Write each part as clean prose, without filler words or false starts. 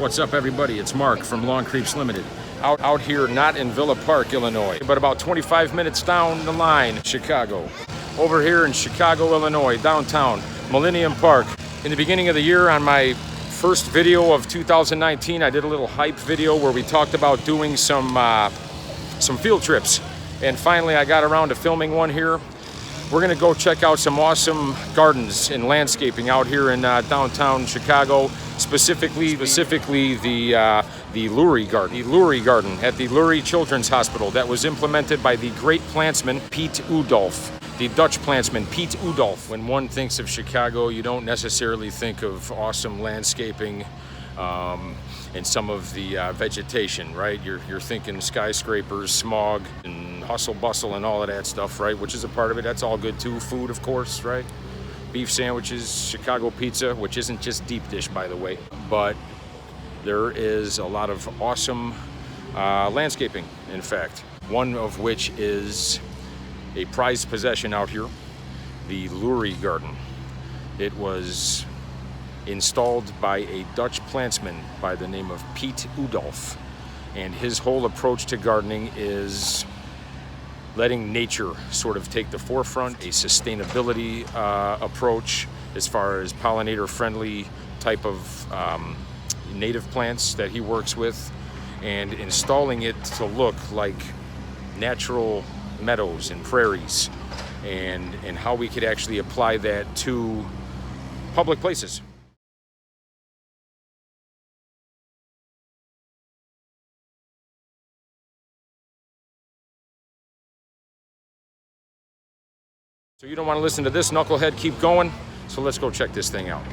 What's up, everybody? It's Mark from Lawn Creeps Limited. Out here, not in Villa Park, Illinois, but about 25 minutes down the line, Chicago. Over here in Chicago, Illinois, downtown, Millennium Park. In the beginning of the year, on my first video of 2019, I did a little hype video where we talked about doing some field trips. And finally, I got around to filming one here. We're gonna go check out some awesome gardens and landscaping out here in downtown Chicago, specifically the Lurie Garden. The Lurie Garden at the Lurie Children's Hospital that was implemented by the great plantsman Piet Oudolf, the Dutch plantsman Piet Oudolf. When one thinks of Chicago, you don't necessarily think of awesome landscaping and some of the vegetation, right? You're thinking skyscrapers, smog, and hustle bustle and all of that stuff, right? Which is a part of it. That's all good too. Food, of course, right? Beef sandwiches, Chicago pizza, which isn't just deep dish, by the way. But there is a lot of awesome landscaping, in fact. One of which is a prized possession out here, the Lurie Garden. It was installed by a Dutch plantsman by the name of Piet Oudolf. And his whole approach to gardening is letting nature sort of take the forefront, a sustainability approach as far as pollinator-friendly type of native plants that he works with, and installing it to look like natural meadows and prairies, and how we could actually apply that to public places. So you don't want to listen to this knucklehead keep going, so let's go check this thing out.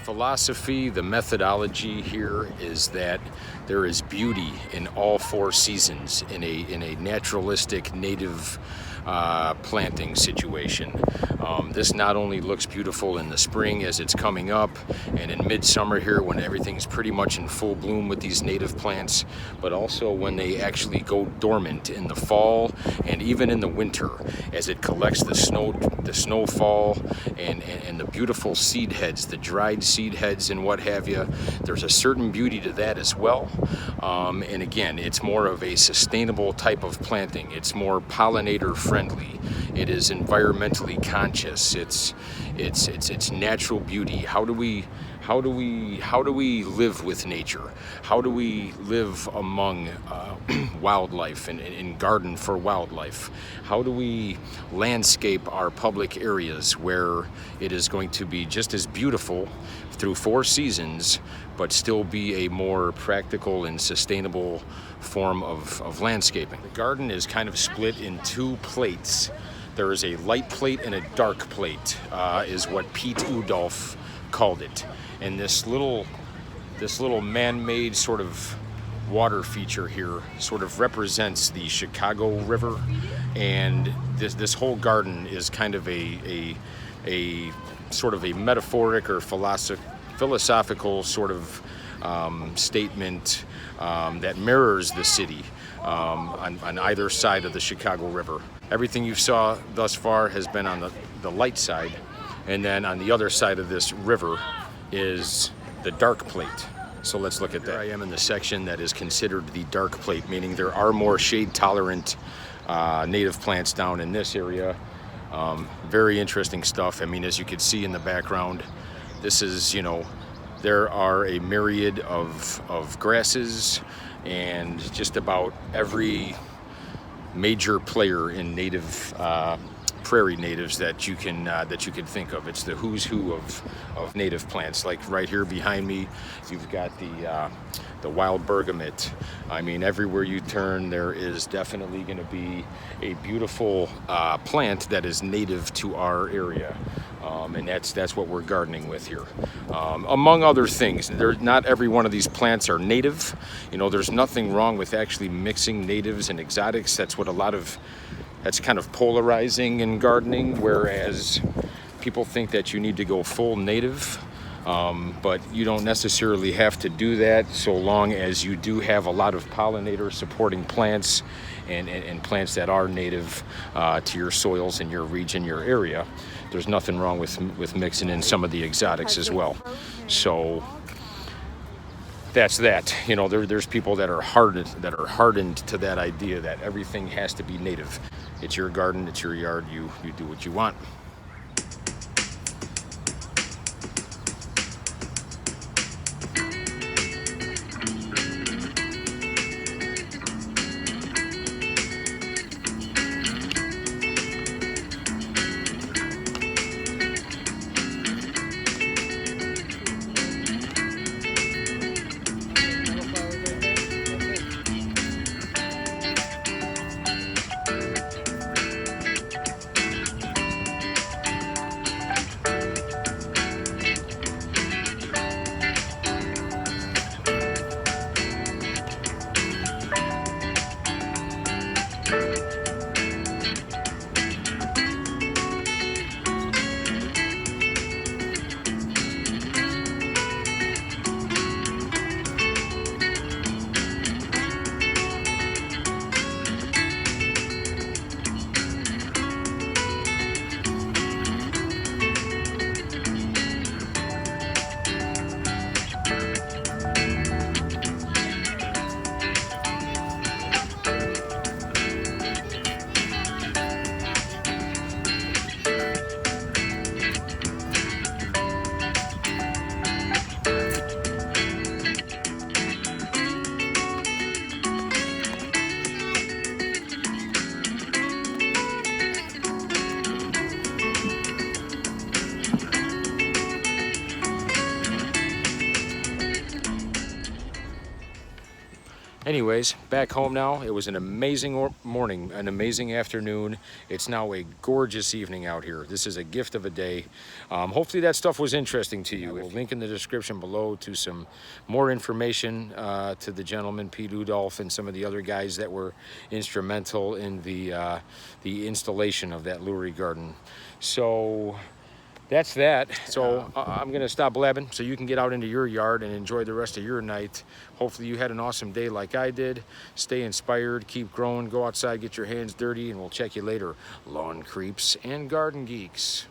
Philosophy, the methodology here is that there is beauty in all four seasons in a naturalistic native planting situation. This not only looks beautiful in the spring as it's coming up, and in midsummer here when everything's pretty much in full bloom with these native plants, but also when they actually go dormant in the fall and even in the winter as it collects the snowfall and the beautiful seed heads, the dried seed heads and what have you. There's a certain beauty to that as well. And again, it's more of a sustainable type of planting. It's more pollinator friendly. It is environmentally conscious. It's natural beauty. How do we live with nature? How do we live among wildlife and garden for wildlife? How do we landscape our public areas where it is going to be just as beautiful through four seasons, but still be a more practical and sustainable form of landscaping? The garden is kind of split in two plates. There is a light plate and a dark plate, is what Piet Oudolf called it. And this little man-made sort of water feature here sort of represents the Chicago River, and this whole garden is kind of a sort of a metaphoric or philosophical sort of statement that mirrors the city on either side of the Chicago River. Everything you saw thus far has been on the light side, and then on the other side of this river is the dark plate. So let's look at that. Here I am in the section that is considered the dark plate, meaning there are more shade tolerant native plants down in this area. Very interesting stuff. I mean, as you can see in the background, this is, you know, there are a myriad of grasses and just about every major player in native prairie natives that you can think of. It's the who's who of native plants. Like right here behind me, you've got the wild bergamot. I mean, everywhere you turn, there is definitely going to be a beautiful plant that is native to our area. And that's what we're gardening with here. Among other things, not every one of these plants are native. You know, there's nothing wrong with actually mixing natives and exotics. That's kind of polarizing in gardening, whereas people think that you need to go full native. But you don't necessarily have to do that, so long as you do have a lot of pollinator supporting plants and plants that are native to your soils and your region, your area. There's nothing wrong with mixing in some of the exotics as well. So that's that. You know, there's people that are hardened to that idea that everything has to be native. It's your garden, it's your yard, you do what you want. Anyways, back home now. It was an amazing morning, an amazing afternoon. It's now a gorgeous evening out here. This is a gift of a day. Hopefully that stuff was interesting to you. We'll link in the description below to some more information to the gentleman, Piet Oudolf, and some of the other guys that were instrumental in the installation of that Lurie Garden. So that's that. So I'm gonna stop blabbing so you can get out into your yard and enjoy the rest of your night. Hopefully you had an awesome day like I did. Stay inspired, keep growing, go outside, get your hands dirty, and we'll check you later. Lawn creeps and garden geeks.